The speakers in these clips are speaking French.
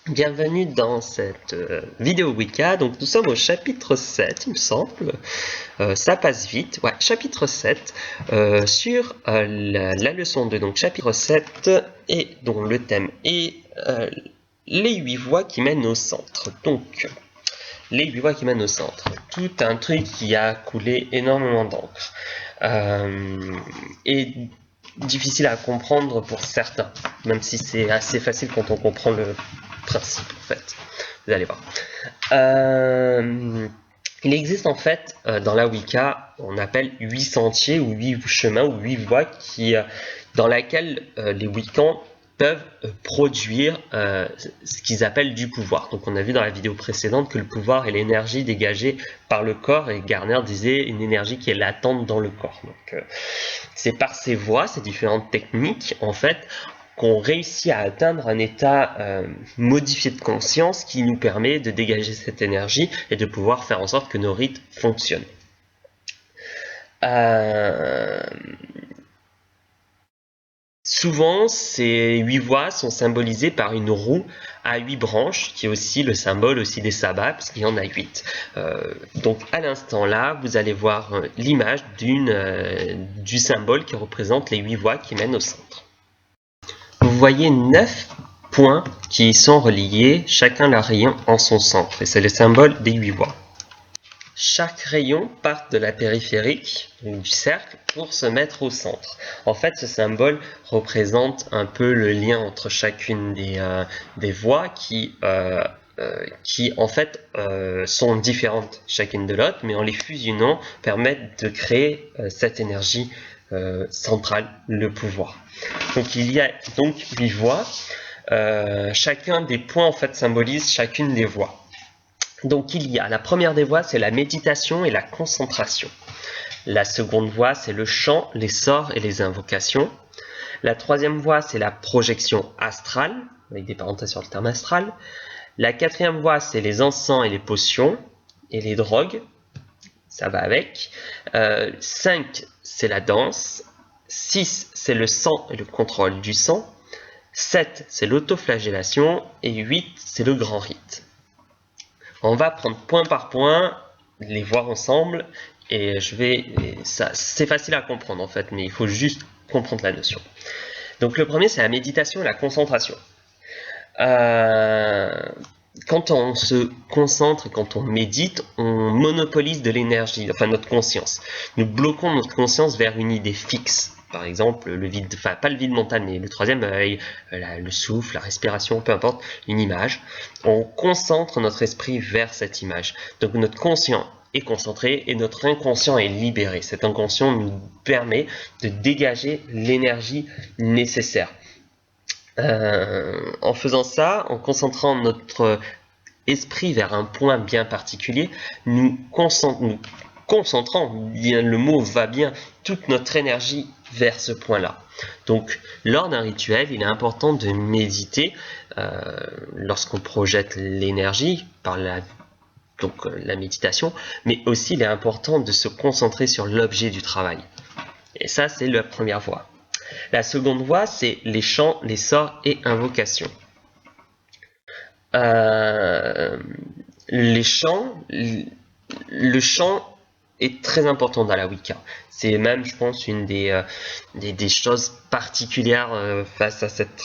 Bienvenue dans cette vidéo Wicca. Donc nous sommes au chapitre 7, il me semble. Ça passe vite. Ouais, chapitre 7 sur la leçon 2. Donc chapitre 7 et dont le thème est les 8 voies qui mènent au centre. Donc les 8 voies qui mènent au centre. Tout un truc qui a coulé énormément d'encre. Et difficile à comprendre pour certains, même si c'est assez facile quand on comprend le principe en fait. Vous allez voir. Il existe en fait dans la Wicca, on appelle 8 sentiers ou 8 chemins ou 8 voies dans laquelle les Wiccans peuvent produire ce qu'ils appellent du pouvoir. Donc on a vu dans la vidéo précédente que le pouvoir est l'énergie dégagée par le corps, et Garner disait une énergie qui est latente dans le corps. Donc c'est par ces voies, ces différentes techniques en fait, qu'on réussit à atteindre un état modifié de conscience qui nous permet de dégager cette énergie et de pouvoir faire en sorte que nos rites fonctionnent. Souvent, ces 8 voies sont symbolisées par une roue à 8 branches, qui est aussi le symbole aussi des sabbats, parce qu'il y en a 8. Donc à l'instant là, vous allez voir l'image du symbole qui représente les 8 voies qui mènent au centre. Vous voyez 9 points qui sont reliés, chacun leur rayon en son centre, et c'est le symbole des 8 voies. Chaque rayon part de la périphérique, du cercle, pour se mettre au centre. En fait, ce symbole représente un peu le lien entre chacune des voies qui en fait sont différentes chacune de l'autre, mais en les fusionnant permettent de créer cette énergie centrale, le pouvoir. Donc il y a donc 8 voies. Chacun des points en fait symbolise chacune des voies. Donc il y a la première des voies, c'est la méditation et la concentration. La seconde voie, c'est le chant, les sorts et les invocations. La troisième voie, c'est la projection astrale, avec des parenthèses sur le terme astral. La quatrième voie, c'est les encens et les potions et les drogues. Ça va avec. 5, c'est la danse. 6, c'est le sang et le contrôle du sang. 7, c'est l'autoflagellation. Et 8, c'est le grand rite. On va prendre point par point, les voir ensemble, et c'est facile à comprendre en fait, mais il faut juste comprendre la notion. Donc le premier, c'est la méditation et la concentration. Quand on se concentre, quand on médite, on monopolise de l'énergie, enfin notre conscience. Nous bloquons notre conscience vers une idée fixe. Par exemple, le vide, enfin pas le vide mental, mais le troisième œil, le souffle, la respiration, peu importe, une image. On concentre notre esprit vers cette image. Donc notre conscient est concentré et notre inconscient est libéré. Cet inconscient nous permet de dégager l'énergie nécessaire. En faisant ça, en concentrant notre esprit vers un point bien particulier, nous concentrant, bien, le mot va bien, toute notre énergie vers ce point-là. Donc, lors d'un rituel, il est important de méditer lorsqu'on projette l'énergie par la méditation, mais aussi il est important de se concentrer sur l'objet du travail. Et ça, c'est la première voie. La seconde voie, c'est les chants, les sorts et invocations. Le chant est très important dans la Wicca. C'est même, je pense, une des choses particulières face à cette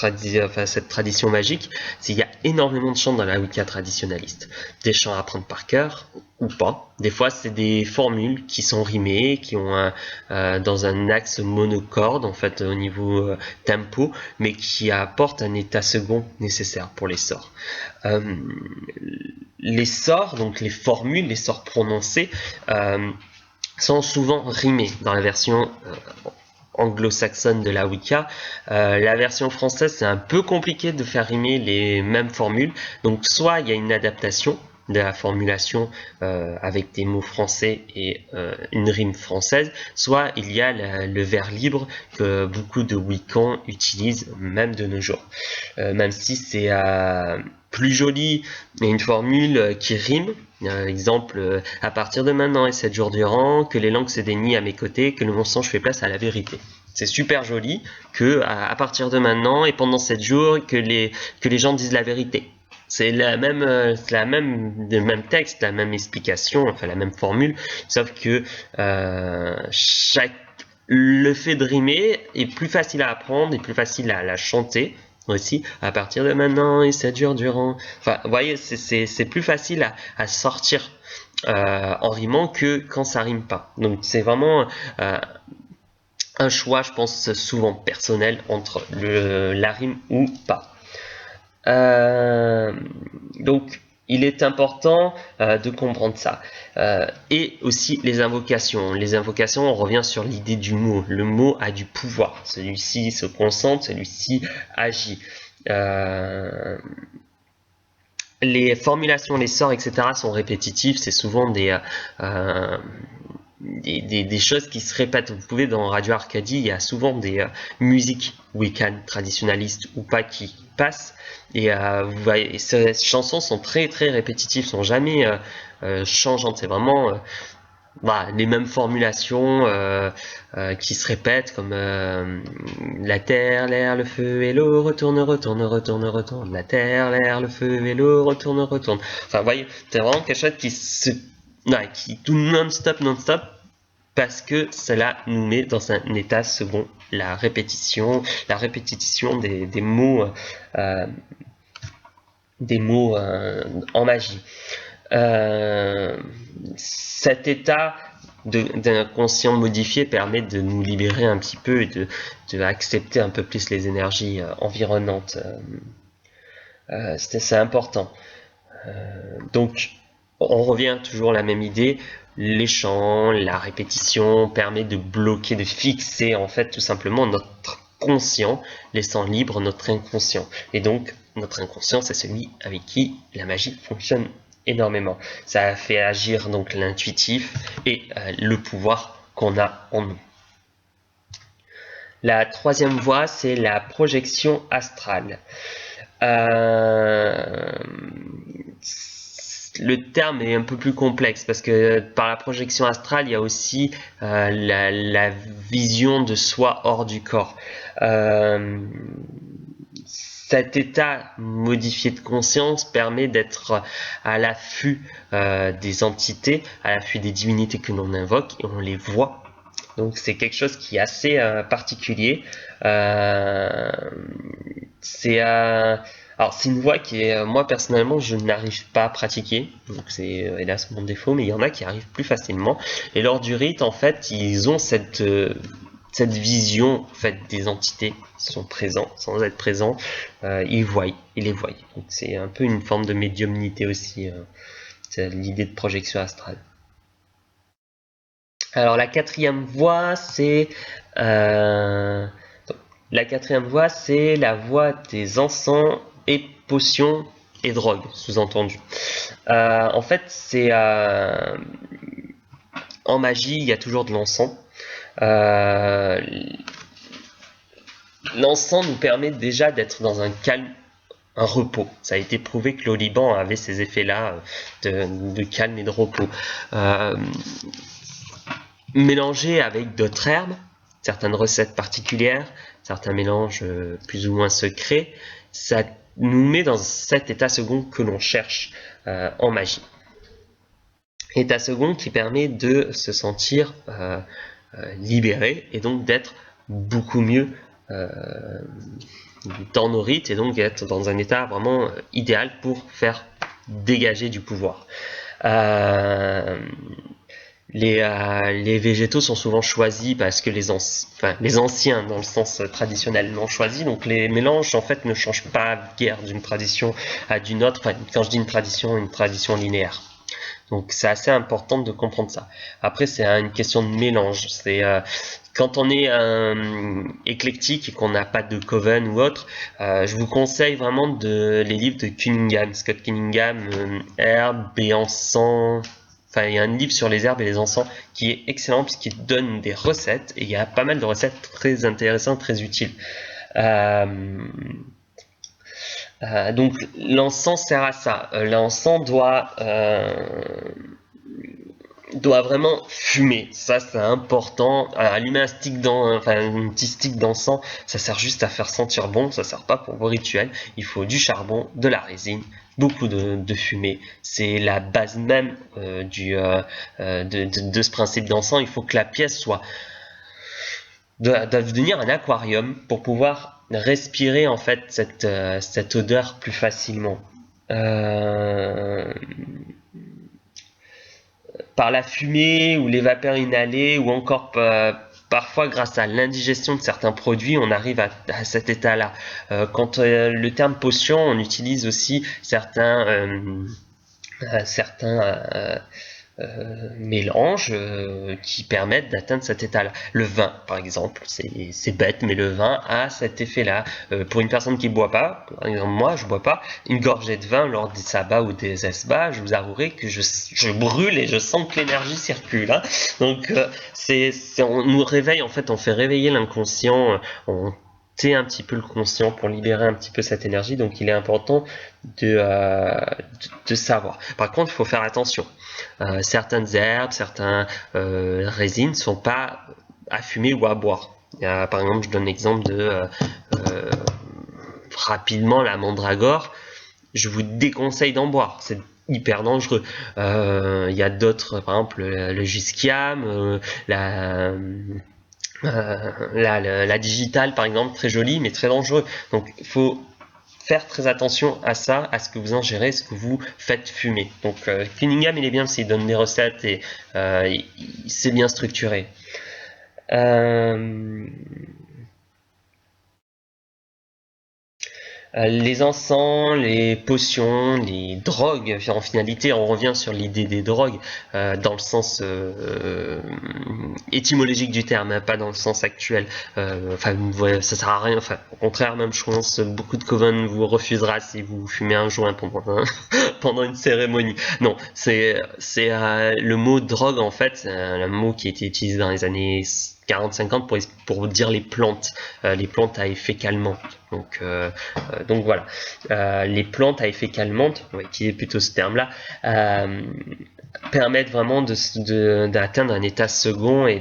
tradition magique. Il y a énormément de chants dans la Wicca traditionnaliste. Des chants à apprendre par cœur ou pas. Des fois, c'est des formules qui sont rimées, qui ont dans un axe monocorde, en fait, au niveau tempo, mais qui apportent un état second nécessaire pour les sorts. Les sorts, donc les formules, les sorts prononcés, sont souvent rimés dans la version anglo-saxonne de la Wicca. La version française, c'est un peu compliqué de faire rimer les mêmes formules. Donc soit il y a une adaptation de la formulation avec des mots français et une rime française, soit il y a le vers libre que beaucoup de Wiccans utilisent même de nos jours. Même si c'est plus joli et une formule qui rime. Exemple, à partir de maintenant et 7 jours durant, que les langues se dénient à mes côtés, que le mensonge fait place à la vérité. C'est super joli que à partir de maintenant et pendant 7 jours, que les gens disent la vérité. c'est le même texte, la même explication, enfin la même formule, sauf que le fait de rimer est plus facile à apprendre et plus facile à la chanter aussi. À partir de maintenant, et ça dure durant. Enfin, vous voyez, c'est plus facile à sortir en rimant que quand ça rime pas. Donc c'est vraiment un choix, je pense, souvent personnel entre la rime ou pas. Donc, il est important de comprendre ça. Et aussi les invocations. Les invocations, on revient sur l'idée du mot. Le mot a du pouvoir. Celui-ci se concentre, celui-ci agit. Les formulations, les sorts, etc. sont répétitifs. C'est souvent des choses qui se répètent. Vous pouvez, dans Radio Arcadie, il y a souvent des musiques Wiccan traditionnalistes ou pas qui passent. Et vous voyez, ces chansons sont très très répétitives, sont jamais changeantes. C'est vraiment les mêmes formulations qui se répètent, comme la terre, l'air, le feu et l'eau, retourne, retourne, retourne, retourne. La terre, l'air, le feu et l'eau, retourne, retourne. Enfin, vous voyez, c'est vraiment quelque chose qui tout non-stop, non-stop, parce que cela nous met dans un état second. La répétition des mots en magie. Cet état d'inconscient modifié permet de nous libérer un petit peu et de accepter un peu plus les énergies environnantes. C'est important. Donc, on revient toujours à la même idée. Les chants, la répétition permet de bloquer, de fixer en fait tout simplement notre conscient, laissant libre notre inconscient. Et donc, notre inconscient, c'est celui avec qui la magie fonctionne énormément. Ça fait agir donc l'intuitif et le pouvoir qu'on a en nous. La troisième voie, c'est la projection astrale. Le terme est un peu plus complexe parce que par la projection astrale, il y a aussi la vision de soi hors du corps. Cet état modifié de conscience permet d'être à l'affût des entités, à l'affût des divinités que l'on invoque, et on les voit. Donc c'est quelque chose qui est assez particulier. Alors c'est une voie qui est, moi personnellement, je n'arrive pas à pratiquer, donc c'est hélas mon défaut, mais il y en a qui arrivent plus facilement. Et lors du rite, en fait, ils ont cette vision en fait des entités qui sont présents, sans être présents, ils les voient. Donc c'est un peu une forme de médiumnité aussi, c'est l'idée de projection astrale. Alors la quatrième voie, c'est la voie des encens et potions et drogues, sous-entendu. En fait, c'est en magie, il y a toujours de l'encens. L'encens nous permet déjà d'être dans un calme, un repos. Ça a été prouvé que l'oliban avait ces effets-là de calme et de repos. Mélangé avec d'autres herbes, certaines recettes particulières, certains mélanges plus ou moins secrets, ça nous met dans cet état second que l'on cherche en magie. État second qui permet de se sentir libéré et donc d'être beaucoup mieux dans nos rites et donc être dans un état vraiment idéal pour faire dégager du pouvoir. Les végétaux sont souvent choisis parce que les anciens, dans le sens traditionnel, l'ont choisi. Donc les mélanges en fait ne changent pas guère d'une tradition à d'une autre. Enfin, quand je dis une tradition linéaire. Donc c'est assez important de comprendre ça. Après c'est une question de mélange. C'est quand on est éclectique et qu'on n'a pas de coven ou autre, je vous conseille vraiment les livres de Cunningham, Scott Cunningham, Herbes et encens. Enfin, il y a un livre sur les herbes et les encens qui est excellent puisqu'il donne des recettes et il y a pas mal de recettes très intéressantes, très utiles. Donc l'encens sert à ça. L'encens doit doit vraiment fumer. Ça, c'est important. Allumer un stick un petit stick d'encens, ça sert juste à faire sentir bon. Ça sert pas pour vos rituels. Il faut du charbon, de la résine, beaucoup de fumée. C'est la base même de ce principe d'encens. Il faut que la pièce doit devenir un aquarium pour pouvoir respirer en fait cette odeur plus facilement. Par la fumée ou les vapeurs inhalées ou encore parfois grâce à l'indigestion de certains produits, on arrive à cet état-là. Quand le terme potion, on utilise aussi certains mélanges qui permettent d'atteindre cet état-là. Le vin, par exemple, c'est bête, mais le vin a cet effet-là. Pour une personne qui ne boit pas, par exemple moi, je ne bois pas, une gorgée de vin lors des sabbats ou des esbats, je vous avouerai que je brûle et je sens que l'énergie circule. Hein. Donc, on nous réveille, en fait, on fait réveiller l'inconscient, on tait un petit peu le conscient pour libérer un petit peu cette énergie, donc il est important de savoir. Par contre, il faut faire attention. Certaines herbes, certaines résines ne sont pas à fumer ou à boire. Par exemple, je donne l'exemple de rapidement la mandragore. Je vous déconseille d'en boire. C'est hyper dangereux. Il y a d'autres, par exemple le jusquiam, la digitale par exemple, très jolie mais très dangereux. Donc il faut faire très attention à ça, à ce que vous ingérez, ce que vous faites fumer. Donc Cunningham il est bien parce qu'il donne des recettes et c'est bien structuré. Les encens, les potions, les drogues, en finalité, on revient sur l'idée des drogues dans le sens étymologique du terme, hein, pas dans le sens actuel. Voilà, ça sert à rien. Enfin, au contraire, même je pense beaucoup de coven vous refusera si vous fumez un joint pendant une cérémonie. Non, c'est le mot drogue en fait, c'est un mot qui a été utilisé dans les années 40-50 pour dire les plantes à effet calmant. Donc voilà, les plantes à effet calmant, on va utiliser plutôt ce terme-là, permettent vraiment d'atteindre un état second et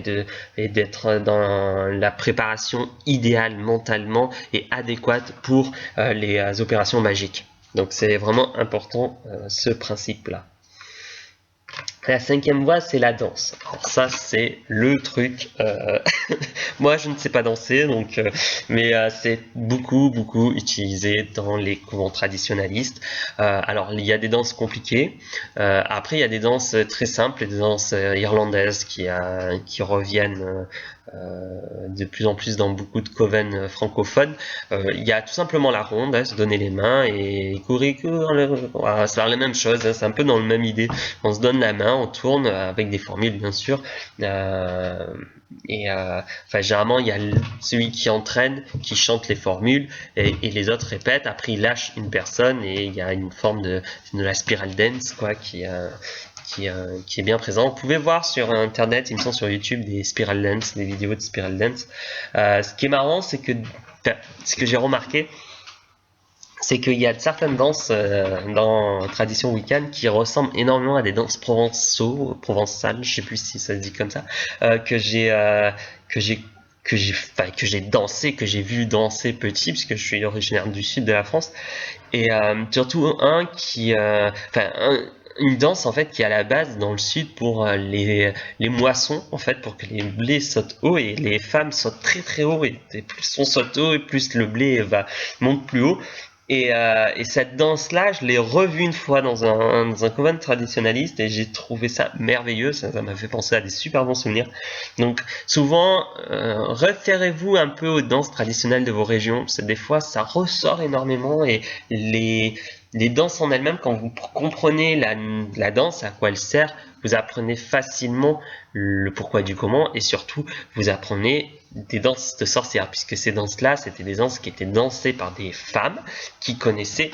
d'être dans la préparation idéale mentalement et adéquate pour les opérations magiques. Donc c'est vraiment important ce principe-là. La cinquième voie, c'est la danse. Alors ça, c'est le truc. Moi, je ne sais pas danser, donc, mais c'est beaucoup utilisé dans les couvents traditionnalistes. Alors, il y a des danses compliquées. Après, il y a des danses très simples, des danses irlandaises qui reviennent de plus en plus dans beaucoup de coven francophones. Il y a tout simplement la ronde, hein, se donner les mains et courir, voilà, c'est la même chose, hein, c'est un peu dans la même idée. On se donne la main, on tourne avec des formules bien sûr. Généralement il y a celui qui entraîne, qui chante les formules et les autres répètent. Après il lâche une personne et il y a une forme de la spiral dance quoi qui est bien présent. Vous pouvez voir sur internet, il me semble sur YouTube, des spiral dance, des vidéos de spiral dance. Ce qui est marrant, c'est que ce que j'ai remarqué, c'est qu'il y a certaines danses dans la tradition wiccan qui ressemblent énormément à des danses provençales, je sais plus si ça se dit comme ça, que j'ai dansé, que j'ai vu danser petit, puisque je suis originaire du sud de la France, et surtout une danse en fait qui est à la base dans le sud pour les moissons en fait, pour que les blés sautent haut et les femmes sautent très haut, et plus on saute haut et plus le blé monte plus haut. Et cette danse-là, je l'ai revue une fois dans un coven traditionnaliste et j'ai trouvé ça merveilleux, ça m'a fait penser à des super bons souvenirs. Donc souvent, référez-vous un peu aux danses traditionnelles de vos régions, parce que des fois ça ressort énormément et les danses en elles-mêmes, quand vous comprenez la danse, à quoi elle sert, vous apprenez facilement le pourquoi du comment et surtout vous apprenez des danses de sorcières, puisque ces danses-là, c'était des danses qui étaient dansées par des femmes qui connaissaient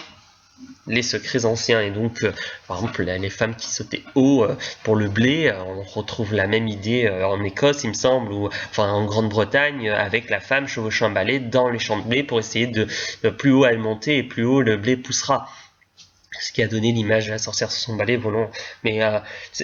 les secrets anciens. Et donc, par exemple, les femmes qui sautaient haut pour le blé, on retrouve la même idée en Écosse, il me semble, ou enfin en Grande-Bretagne, avec la femme chevauchant un balai dans les champs de blé pour essayer de plus haut elle monter et plus haut le blé poussera. ce qui a donné l'image de la sorcière sur son balai volant. Mais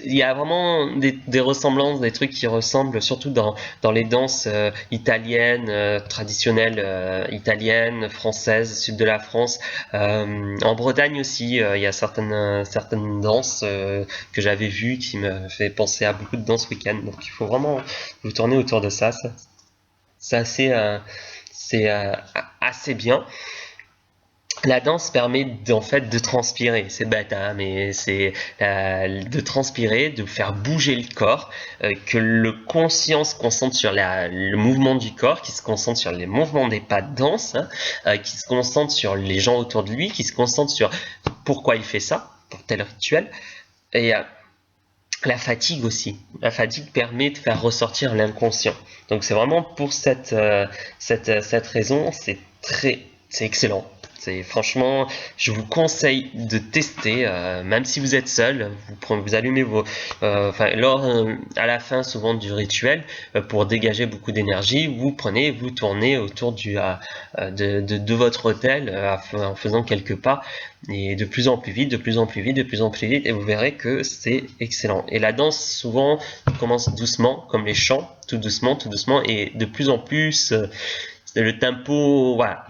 il y a vraiment des ressemblances, des trucs qui ressemblent, surtout dans les danses italiennes, traditionnelles italiennes, françaises, sud de la France. En Bretagne aussi, il y a certaines danses que j'avais vues qui me fait penser à beaucoup de danses week-end. Donc il faut vraiment vous tourner autour de ça. C'est assez bien. La danse permet en fait de transpirer, c'est bête hein, mais c'est de transpirer, de faire bouger le corps, que le conscient se concentre sur le mouvement du corps, qui se concentre sur les mouvements des pas de danse, hein, qui se concentre sur les gens autour de lui, qui se concentre sur pourquoi il fait ça, pour tel rituel, et la fatigue aussi. La fatigue permet de faire ressortir l'inconscient. Donc c'est vraiment pour cette raison, c'est excellent. Franchement, je vous conseille de tester, même si vous êtes seul, vous allumez à la fin souvent du rituel, pour dégager beaucoup d'énergie, vous tournez autour de votre hôtel en faisant quelques pas, et de plus en plus vite, de plus en plus vite, de plus en plus vite, et vous verrez que c'est excellent. Et la danse souvent commence doucement, comme les chants, tout doucement, et de plus en plus le tempo, voilà,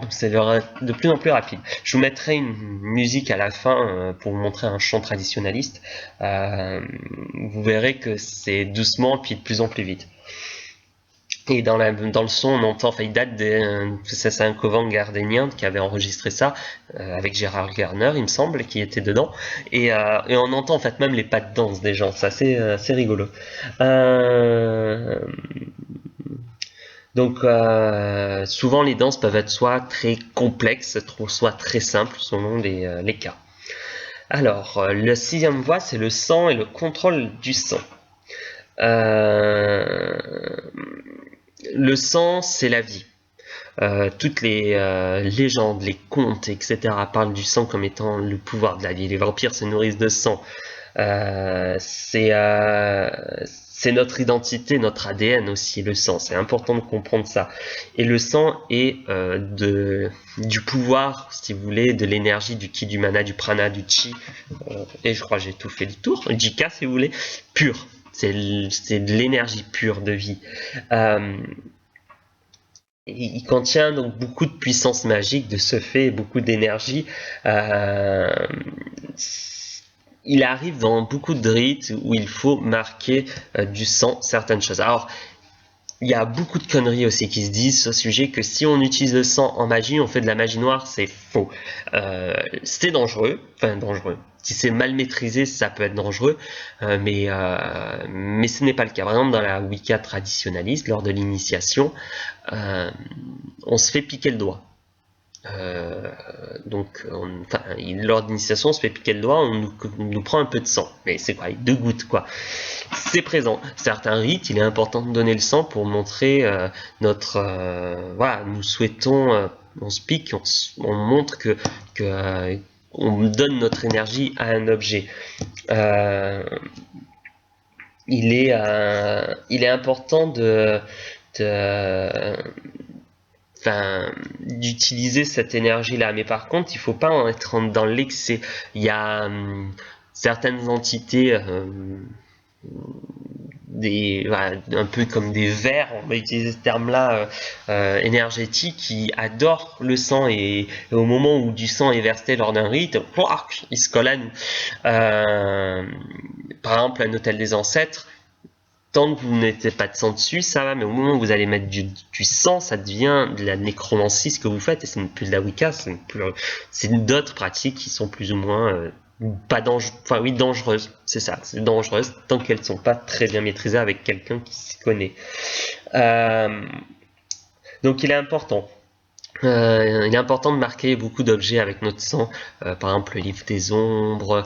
c'est de plus en plus rapide. Je vous mettrai une musique à la fin pour vous montrer un chant traditionnaliste. Vous verrez que c'est doucement puis de plus en plus vite. Et dans le son, on entend, enfin, il date c'est un couvent gardénien qui avait enregistré ça avec Gérard Garner, il me semble, qui était dedans. Et on entend en fait même les pas de danse des gens. C'est assez rigolo. Donc souvent les danses peuvent être soit très complexes, soit très simples selon les cas. Alors, le 6e voie, c'est le sang et le contrôle du sang. Le sang, c'est la vie. Toutes les légendes, les contes, etc. parlent du sang comme étant le pouvoir de la vie. Les vampires se nourrissent de sang. C'est notre identité, notre ADN aussi, le sang. C'est important de comprendre ça. Et le sang est du pouvoir, si vous voulez, de l'énergie, du ki, du mana, du prana, du chi. Et je crois que j'ai tout fait le tour. Jika, si vous voulez, pur. C'est de l'énergie pure de vie. Il contient donc beaucoup de puissance magique, de ce fait, beaucoup d'énergie. Il arrive dans beaucoup de rites où il faut marquer du sang certaines choses. Alors, il y a beaucoup de conneries aussi qui se disent sur ce sujet, que si on utilise le sang en magie, on fait de la magie noire, c'est faux. C'est dangereux, si c'est mal maîtrisé, ça peut être dangereux, mais ce n'est pas le cas. Par exemple, dans la Wicca traditionnaliste, lors de l'initiation, on se fait piquer le doigt. Lors d'initiation, on se fait piquer le doigt, on nous prend un peu de sang, mais c'est quoi, 2 gouttes quoi. C'est présent. Certains rites, il est important de donner le sang pour montrer voilà, nous souhaitons, on se pique, on montre que on donne notre énergie à un objet. Il est important d'utiliser cette énergie-là. Mais par contre, il ne faut pas en être dans l'excès. Il y a certaines entités, un peu comme des vers, on va utiliser ce terme-là, énergétique, qui adorent le sang, et au moment où du sang est versé lors d'un rite, il se colle à nous. Par exemple, un autel des ancêtres, tant que vous ne mettez pas de sang dessus, ça va, mais au moment où vous allez mettre du sang, ça devient de la nécromancie, ce que vous faites, et c'est plus de la Wicca, c'est d'autres pratiques qui sont plus ou moins pas dangereuses, dangereuses, c'est ça, c'est dangereuses, tant qu'elles ne sont pas très bien maîtrisées avec quelqu'un qui s'y connaît. Donc il est important. Il est important de marquer beaucoup d'objets avec notre sang, par exemple le livre des ombres,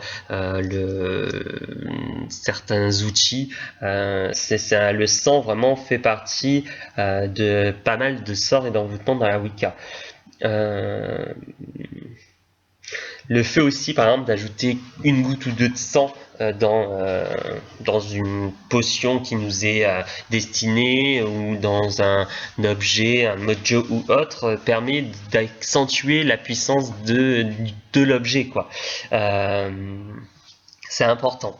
certains outils. Le sang vraiment fait partie de pas mal de sorts et d'envoûtements dans la Wicca. Le fait aussi, par exemple, d'ajouter une goutte ou deux de sang dans une potion qui nous est destinée ou dans un objet, un mojo ou autre, permet d'accentuer la puissance de l'objet, quoi. C'est important.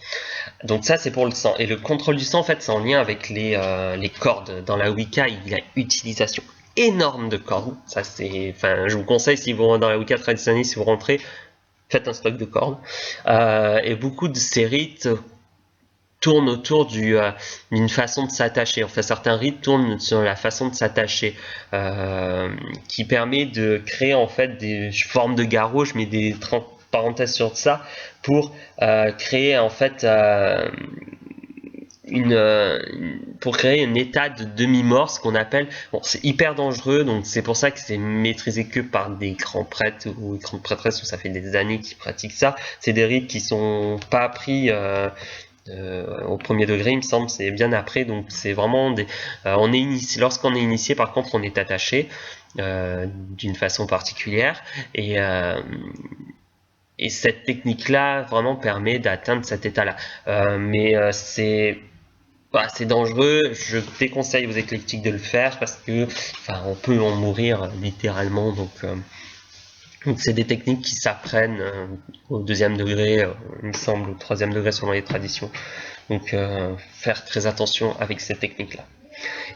Donc ça, c'est pour le sang. Et le contrôle du sang, en fait, c'est en lien avec les cordes. Dans la Wicca, il y a utilisation énorme de cordes. Ça, c'est, enfin, je vous conseille, si vous dans la Wicca traditionnelle, si vous rentrez, faites un stock de cordes. Et beaucoup de ces rites tournent autour d'une façon de s'attacher. Enfin, certains rites tournent sur la façon de s'attacher, qui permet de créer en fait des formes de garrot. Je mets des parenthèses sur ça pour créer en fait pour créer un état de demi-mort, ce qu'on appelle, bon, c'est hyper dangereux, donc c'est pour ça que c'est maîtrisé que par des grands prêtres ou grandes prêtresses, où ça fait des années qu'ils pratiquent ça. C'est des rites qui sont pas appris au premier degré, il me semble, c'est bien après, donc c'est vraiment des, on est initié, lorsqu'on est initié, par contre, on est attaché d'une façon particulière, et cette technique-là vraiment permet d'atteindre cet état-là. C'est dangereux, je déconseille aux éclectiques de le faire parce que on peut en mourir littéralement, donc c'est des techniques qui s'apprennent au deuxième degré, il me semble, au troisième degré selon les traditions, donc faire très attention avec ces techniques-là.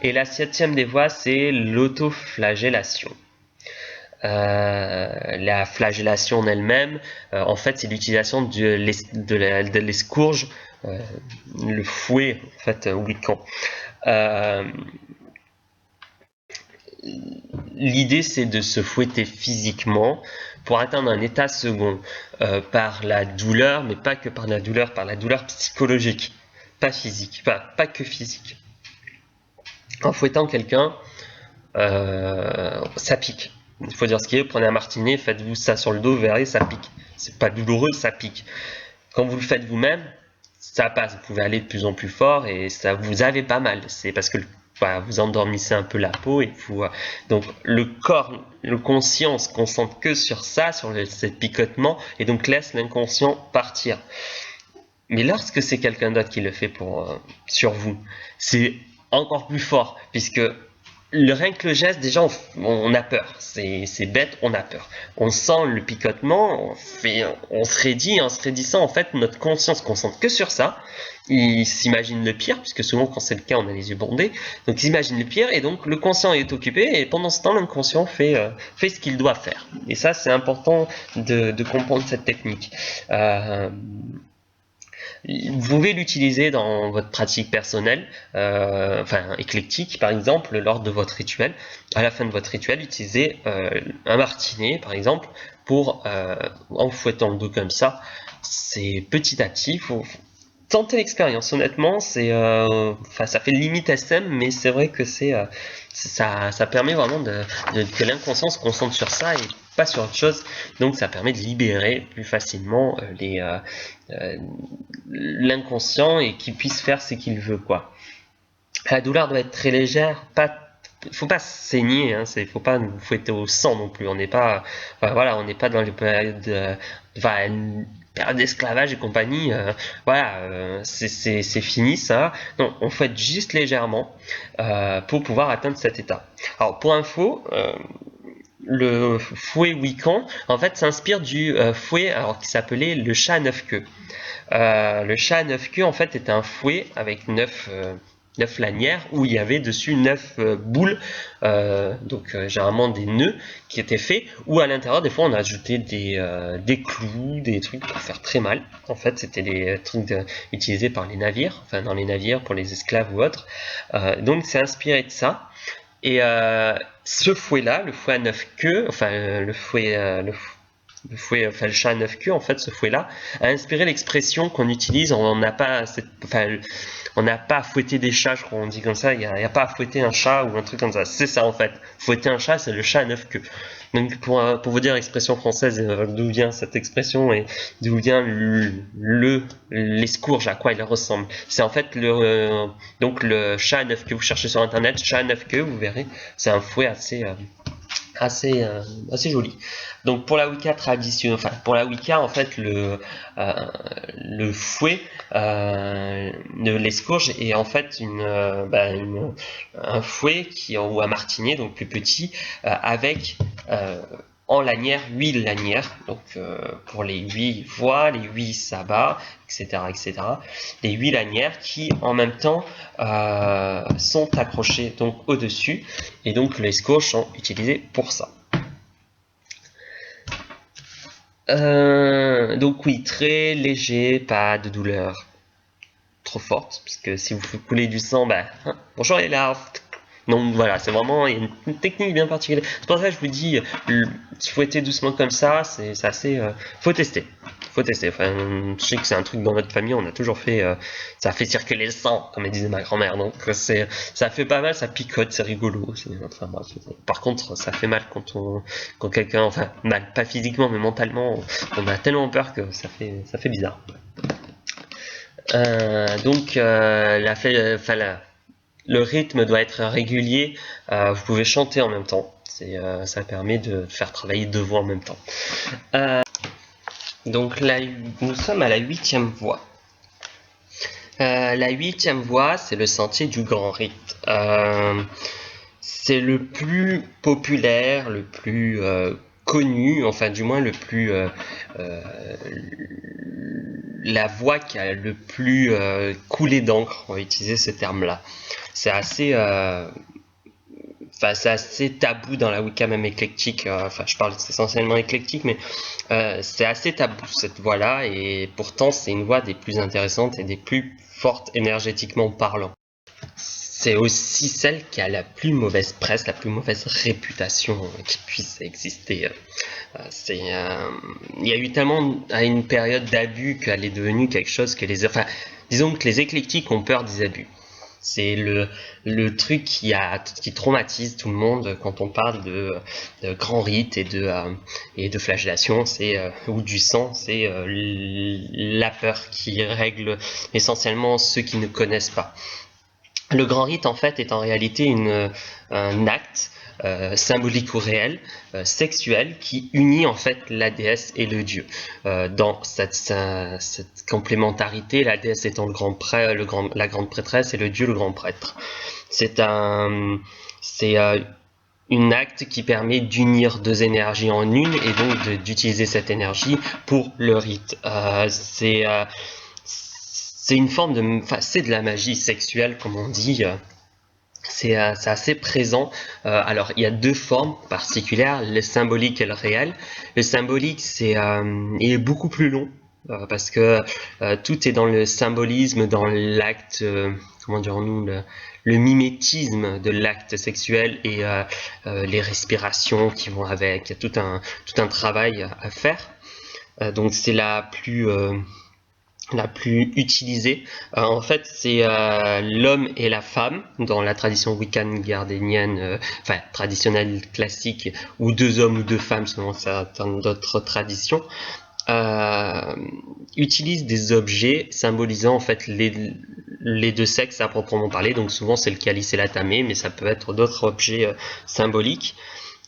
Et la 7e des voies, c'est l'autoflagellation. La flagellation en elle-même, en fait, c'est l'utilisation de l'escourge, le fouet, en fait, wiccan. L'idée, c'est de se fouetter physiquement pour atteindre un état second par la douleur, mais pas que par la douleur psychologique, pas physique, pas que physique. En fouettant quelqu'un, ça pique. Il faut dire ce qui est, prenez un martinet, faites-vous ça sur le dos, vous verrez, ça pique. C'est pas douloureux, ça pique. Quand vous le faites vous-même, ça passe. Vous pouvez aller de plus en plus fort et ça vous avez pas mal. C'est parce que vous endormissez un peu la peau et donc le corps, le conscient se concentre que sur ça, sur ces picotements, et donc laisse l'inconscient partir. Mais lorsque c'est quelqu'un d'autre qui le fait sur vous, c'est encore plus fort, puisque rien que le geste, déjà, on a peur. C'est bête, on a peur. On sent le picotement, on se raidit. En se raidissant, en fait, notre conscience se concentre que sur ça. Il s'imagine le pire, puisque souvent, quand c'est le cas, on a les yeux bandés. Donc, il s'imagine le pire, et donc, le conscient est occupé, et pendant ce temps, l'inconscient fait ce qu'il doit faire. Et ça, c'est important de comprendre cette technique. Vous pouvez l'utiliser dans votre pratique personnelle, éclectique par exemple, lors de votre rituel. À la fin de votre rituel, utilisez un martinet par exemple pour, en fouettant le dos comme ça, c'est petit à petit, faut tenter l'expérience. Honnêtement, ça fait limite SM, mais c'est vrai que ça permet vraiment que l'inconscient se concentre sur ça et pas sur autre chose, donc ça permet de libérer plus facilement l'inconscient et qu'il puisse faire ce qu'il veut, quoi. La douleur doit être très légère, faut pas saigner, hein, faut pas nous fouetter au sang non plus. On n'est pas, on n'est pas dans les périodes, période d'esclavage et compagnie. C'est fini ça. Non, on fouette juste légèrement pour pouvoir atteindre cet état. Alors pour info, le fouet wiccan en fait s'inspire du fouet qui s'appelait le chat à 9 queues. Le chat à 9 queues en fait est un fouet avec 9 lanières où il y avait dessus 9 boules, généralement des nœuds qui étaient faits, ou à l'intérieur des fois on a ajouté des clous, des trucs pour faire très mal. En fait c'était des trucs utilisés par les navires, dans les navires pour les esclaves ou autres. Donc c'est inspiré de ça. Et ce fouet-là, le fouet à 9 queues, le chat à 9 queues, en fait, ce fouet-là, a inspiré l'expression qu'on utilise. On n'a pas à fouetter des chats, je crois, on dit comme ça. Il n'y a pas à fouetter un chat ou un truc comme ça. C'est ça, en fait. Fouetter un chat, c'est le chat à 9 queues. Donc, pour vous dire l'expression française, d'où vient cette expression et d'où vient l'escourge, à quoi il ressemble. C'est en fait donc le chat à 9 queues. Vous cherchez sur internet, chat à 9 queues, vous verrez. C'est un fouet assez assez joli. Donc pour la Wicca traditionnelle, enfin pour la Wicca en fait le fouet de l'escourge est en fait un fouet ou un martinier donc plus petit avec en lanière 8 lanières, donc pour les 8 voix, les 8 sabbats, etc. Les 8 lanières qui en même temps sont accrochées donc au-dessus, et donc les escourges sont utilisées pour ça. Donc oui, très léger, pas de douleur trop forte, parce que si vous coulez du sang, bonjour les larves. Donc voilà, c'est vraiment une technique bien particulière. C'est pour ça que je vous dis, fouetter doucement comme ça, c'est assez... faut tester. Enfin, je sais que c'est un truc dans notre famille, on a toujours fait... ça fait circuler le sang, comme disait ma grand-mère. Donc ça fait pas mal, ça picote, c'est rigolo. Enfin, bref, par contre, ça fait mal quand quelqu'un... Enfin, mal, pas physiquement, mais mentalement, on a tellement peur que ça fait bizarre. Le rythme doit être régulier, vous pouvez chanter en même temps, ça permet de faire travailler deux voix en même temps. Donc là, nous sommes à la 8e voix. La 8e voix, c'est le sentier du grand rite. C'est le plus populaire, le plus connu, enfin du moins le plus la voie qui a le plus coulé d'encre, on va utiliser ce terme-là. C'est assez c'est assez tabou dans la Wicca, même éclectique. Je parle essentiellement éclectique, mais c'est assez tabou cette voie-là, et pourtant c'est une voie des plus intéressantes et des plus fortes énergétiquement parlant. C'est aussi celle qui a la plus mauvaise presse, la plus mauvaise réputation qui puisse exister. Il y a eu tellement à une période d'abus qu'elle est devenue quelque chose que disons que les éclectiques ont peur des abus. C'est le truc qui traumatise tout le monde quand on parle de grands rites et de flagellation, ou du sang, c'est la peur qui règle essentiellement ceux qui ne connaissent pas. Le grand rite en fait est en réalité un acte symbolique ou réel, sexuel, qui unit en fait la déesse et le dieu. Dans cette complémentarité, la déesse étant la grande prêtresse et le dieu le grand prêtre. C'est un acte qui permet d'unir deux énergies en une, et donc d'utiliser cette énergie pour le rite. C'est une forme c'est de la magie sexuelle, comme on dit. C'est assez présent. Alors, il y a deux formes particulières, le symbolique et le réel. Le symbolique, est beaucoup plus long, parce que tout est dans le symbolisme, dans l'acte, comment dirons-nous, le mimétisme de l'acte sexuel, et les respirations qui vont avec. Il y a tout un travail à faire. Donc, c'est la plus utilisée. En fait, c'est l'homme et la femme dans la tradition wiccan gardénienne, traditionnelle classique, ou deux hommes ou deux femmes selon certaines d'autres traditions, utilisent des objets symbolisant en fait les deux sexes à proprement parler. Donc souvent c'est le calice et la tamée, mais ça peut être d'autres objets symboliques.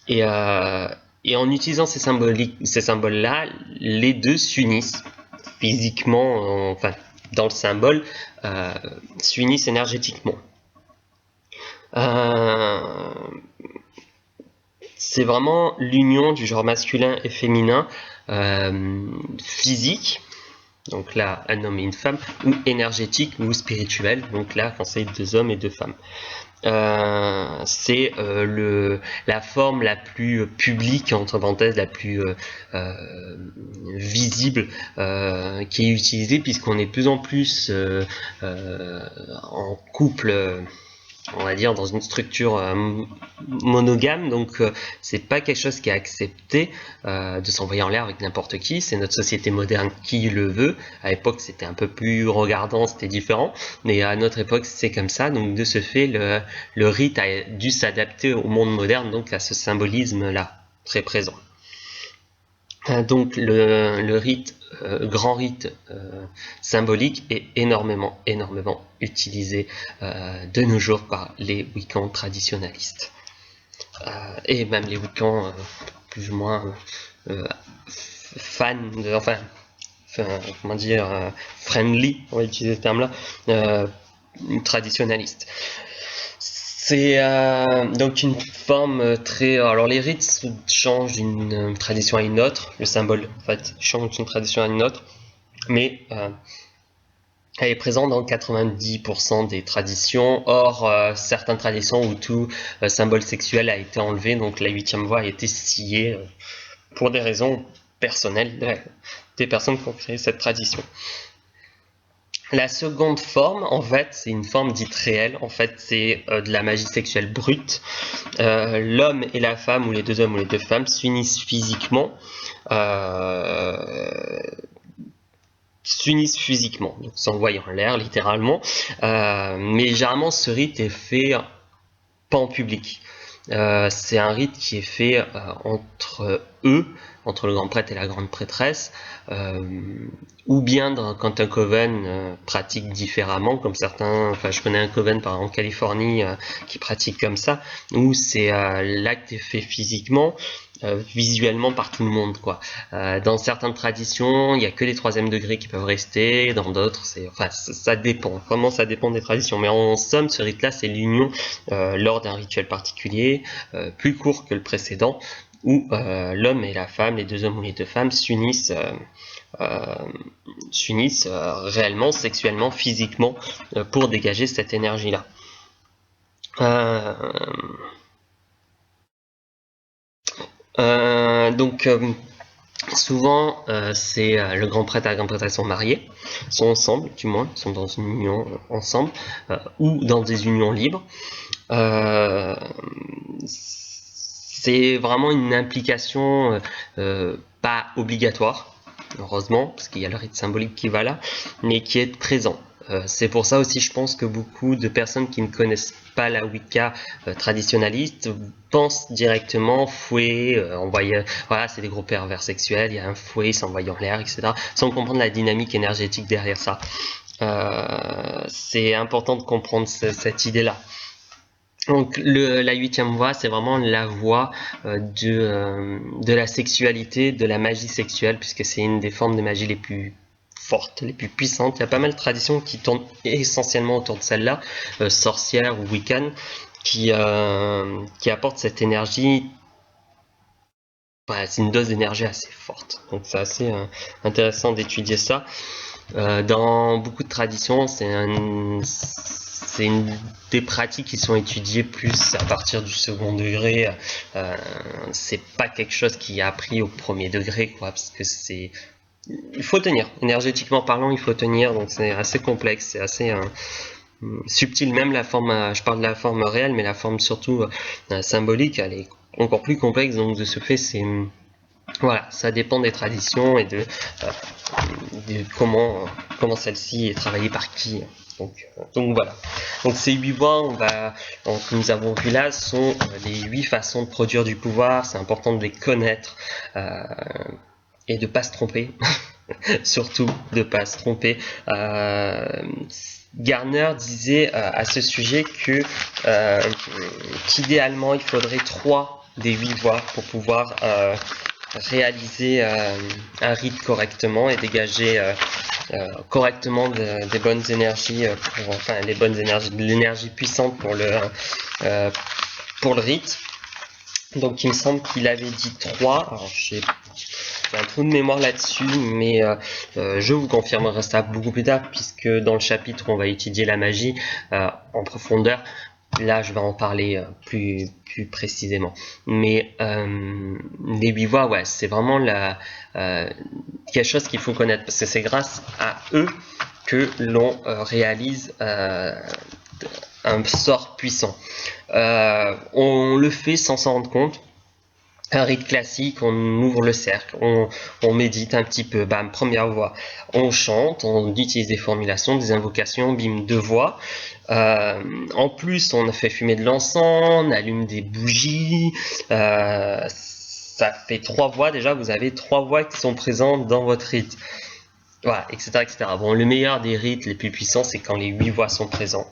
Et en utilisant ces symboles-là, les deux s'unissent physiquement, dans le symbole, s'unissent énergétiquement. C'est vraiment l'union du genre masculin et féminin, physique, donc là un homme et une femme, ou énergétique ou spirituel, donc là quand c'est deux hommes et deux femmes. C'est la forme la plus publique, entre parenthèses, la plus visible qui est utilisée, puisqu'on est de plus en plus en couple, on va dire dans une structure monogame, donc c'est pas quelque chose qui est accepté de s'envoyer en l'air avec n'importe qui. C'est notre société moderne qui le veut. À l'époque c'était un peu plus regardant, c'était différent, mais à notre époque c'est comme ça. Donc de ce fait le rite a dû s'adapter au monde moderne, donc à ce symbolisme là très présent. Donc le rite, grand rite symbolique est énormément utilisé de nos jours par les Wiccans traditionalistes. et même les Wiccans plus ou moins fans, comment dire, friendly, on va utiliser ce terme-là, traditionnaliste. C'est donc une forme très... Alors les rites changent d'une tradition à une autre, le symbole en fait change d'une tradition à une autre, mais elle est présente dans 90% des traditions. Or, certaines traditions où tout symbole sexuel a été enlevé, donc la 8e voie a été sciée pour des raisons personnelles des personnes qui ont créé cette tradition. La seconde forme, en fait, c'est une forme dite réelle. En fait, c'est de la magie sexuelle brute. L'homme et la femme, ou les deux hommes ou les deux femmes, s'unissent physiquement. Donc s'envoyant en l'air, littéralement. Mais généralement, ce rite est fait pas en public. C'est un rite qui est fait entre eux, entre le grand prêtre et la grande prêtresse, ou bien quand un coven pratique différemment, comme certains, enfin je connais un coven par exemple en Californie qui pratique comme ça, où c'est l'acte est fait physiquement, visuellement par tout le monde, quoi. Dans certaines traditions, il n'y a que les 3e degrés qui peuvent rester, dans d'autres, ça dépend, vraiment ça dépend des traditions, mais en somme, ce rite-là, c'est l'union lors d'un rituel particulier, plus court que le précédent, où l'homme et la femme, les deux hommes ou les deux femmes s'unissent réellement, sexuellement, physiquement, pour dégager cette énergie-là. Souvent, c'est le grand prêtre et la grande prêtresse sont mariés, sont ensemble, du moins, sont dans une union ensemble, ou dans des unions libres. C'est vraiment une implication pas obligatoire, heureusement, parce qu'il y a le rite symbolique qui va là, mais qui est présent. C'est pour ça aussi, je pense que beaucoup de personnes qui ne connaissent pas la Wicca traditionnaliste pensent directement fouet, envoyer, voilà, c'est des gros pervers sexuels, il y a un fouet, s'envoyer en l'air, etc., sans comprendre la dynamique énergétique derrière ça. C'est important de comprendre cette idée-là. Donc la 8e voie, c'est vraiment la voie de la sexualité, de la magie sexuelle, puisque c'est une des formes de magie les plus fortes, les plus puissantes. Il y a pas mal de traditions qui tournent essentiellement autour de celle-là, sorcière ou wiccan, qui apportent cette énergie. C'est une dose d'énergie assez forte, donc c'est assez intéressant d'étudier ça. Dans beaucoup de traditions, c'est une des pratiques qui sont étudiées plus à partir du 2e degré. C'est pas quelque chose qui est appris au 1er degré, quoi, parce que il faut tenir, énergétiquement parlant, il faut tenir, donc c'est assez complexe, c'est assez subtil. Même la forme, je parle de la forme réelle, mais la forme surtout symbolique, elle est encore plus complexe, donc de ce fait, voilà, ça dépend des traditions et de comment celle-ci est travaillée par qui. Donc voilà. Donc ces 8 voies que nous avons vues là sont les 8 façons de produire du pouvoir. C'est important de les connaître et de ne pas se tromper. Surtout de ne pas se tromper. Garner disait à ce sujet qu'idéalement il faudrait 3 des 8 voies pour pouvoir réaliser un rite correctement et dégager correctement des bonnes énergies, de l'énergie puissante pour le rite. Donc il me semble qu'il avait dit 3. Alors j'ai un trou de mémoire là-dessus, mais je vous confirmerai ça beaucoup plus tard, puisque dans le chapitre où on va étudier la magie en profondeur, là je vais en parler plus précisément. Mais les 8 voies, ouais, c'est vraiment quelque chose qu'il faut connaître, parce que c'est grâce à eux que l'on réalise un sort puissant. On le fait sans s'en rendre compte. Un rite classique, on ouvre le cercle, on médite un petit peu, bam, première voix, on chante, on utilise des formulations, des invocations, bim, 2 voix. En plus, on fait fumer de l'encens, on allume des bougies, ça fait 3 voix, déjà vous avez 3 voix qui sont présentes dans votre rite. Voilà, etc., etc. Bon, le meilleur des rites les plus puissants, c'est quand les 8 voix sont présents.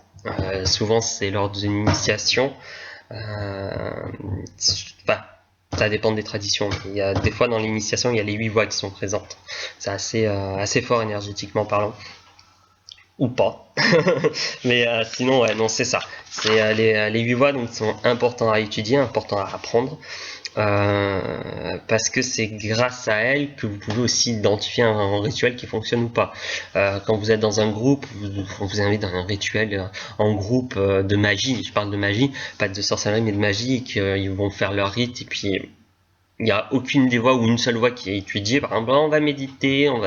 Souvent, c'est lors d'une initiation. Enfin, ça dépend des traditions. Il y a des fois dans l'initiation, il y a les 8 voix qui sont présentes. C'est assez fort énergétiquement parlant. Ou pas. Mais sinon, ouais, non, c'est ça. C'est les 8 voix donc, sont importants à étudier, importants à apprendre. Parce que c'est grâce à elles que vous pouvez aussi identifier un rituel qui fonctionne ou pas. Quand vous êtes dans un groupe, on vous invite dans un rituel en groupe de magie, je parle de magie, pas de sorcellerie mais de magie, qu'ils vont faire leur rite et puis il n'y a aucune des voix ou une seule voix qui est étudiée. Par exemple, on va méditer, on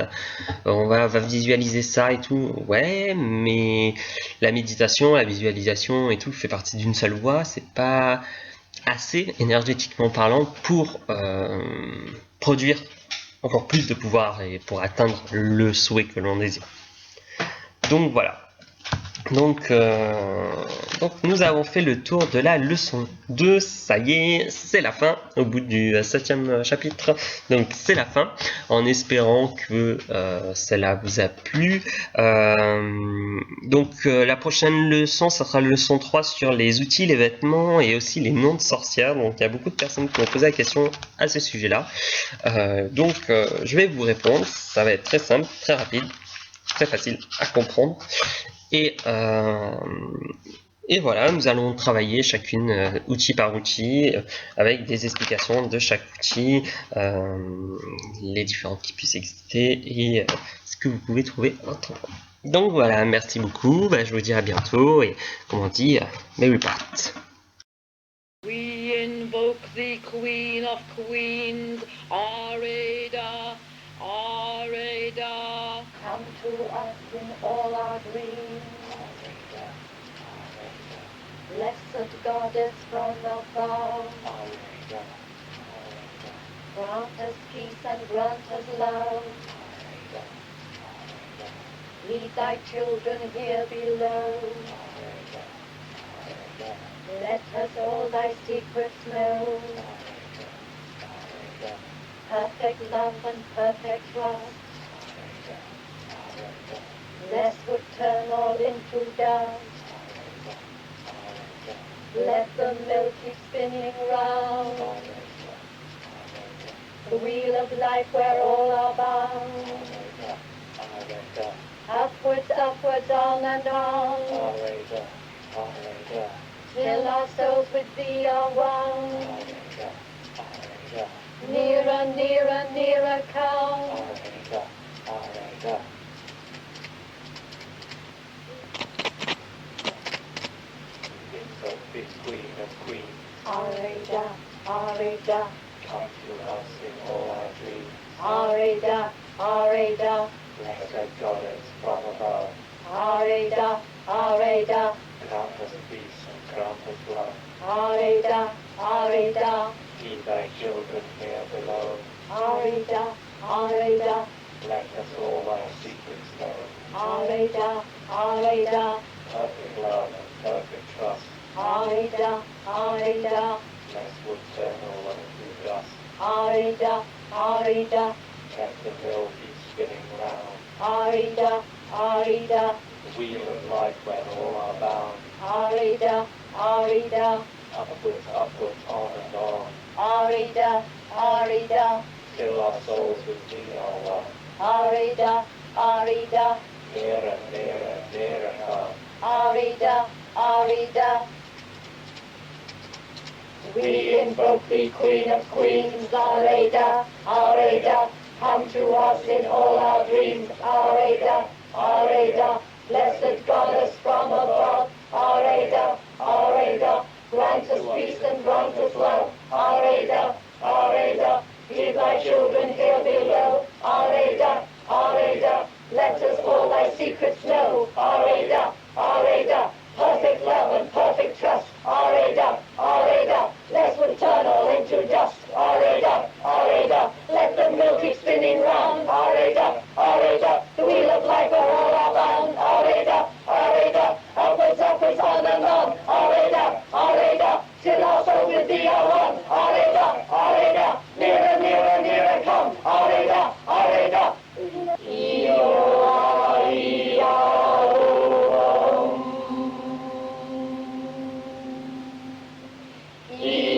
va visualiser ça et tout. Ouais, mais la méditation, la visualisation et tout fait partie d'une seule voix. C'est pas assez énergétiquement parlant pour produire encore plus de pouvoir et pour atteindre le souhait que l'on désire. Donc voilà. Donc nous avons fait le tour de la leçon 2, ça y est, c'est la fin, au bout du 7e chapitre, donc c'est la fin, en espérant que cela vous a plu. La prochaine leçon, ça sera la leçon 3 sur les outils, les vêtements et aussi les noms de sorcières, donc il y a beaucoup de personnes qui m'ont posé la question à ce sujet-là, je vais vous répondre, ça va être très simple, très rapide, très facile à comprendre. Et voilà, nous allons travailler chacune outil par outil avec des explications de chaque outil, les différents qui puissent exister et ce que vous pouvez trouver autrement. Donc voilà, merci beaucoup, je vous dis à bientôt et comme on dit, Merry Part. We invoke the Queen of Queens, Areda, Areda. Come to us in all our dreams. Blessed Goddess from above, grant us peace and grant us love. Lead thy children here below. Let us all thy secrets know. Perfect love and perfect trust. Lest would turn all into dust. Let the mill keep spinning round. The wheel of life where all are bound. Upwards, upwards, on and on. Till our souls with thee are one. Nearer, nearer, nearer come. Big Queen of Queens, Areda, Areda, come to us in all our dreams. Areda, Areda, Blessed Goddess from above, Areda, Areda, grant us peace and grant us love. Areda, Areda, Keep thy children here below. Areda, Areda, Let us all thy secrets know. Areda, Areda, Perfect love and perfect trust. Areda, Areda, Lest would turn all into dust. Areda, Areda, Let the mill keep spinning round. Areda, Areda, The wheel of life where all are bound. Areda, Areda, Upwards, upwards, on and on. Areda, Areda, Till our souls with thee are one. Areda, Areda, Nearer, nearer, nearer come. Areda, Areda. We invoke thee, Queen of Queens, Areda, Areda. Come to us in all our dreams, Areda, Areda. Blessed Goddess from above, Areda, Areda. Grant us peace and grant us love, Areda, Areda. Keep thy children here below, Areda, Areda. Let us all thy secrets know, Areda, Areda. Perfect love and perfect trust, Areda, Areda. Lest would turn all into dust, Areda, Areda. Let the mill keep spinning round, Areda, Areda. The wheel of life where all are bound, Areda, Areda. Upwards, upwards, on and on, Areda, Areda. Till our soul He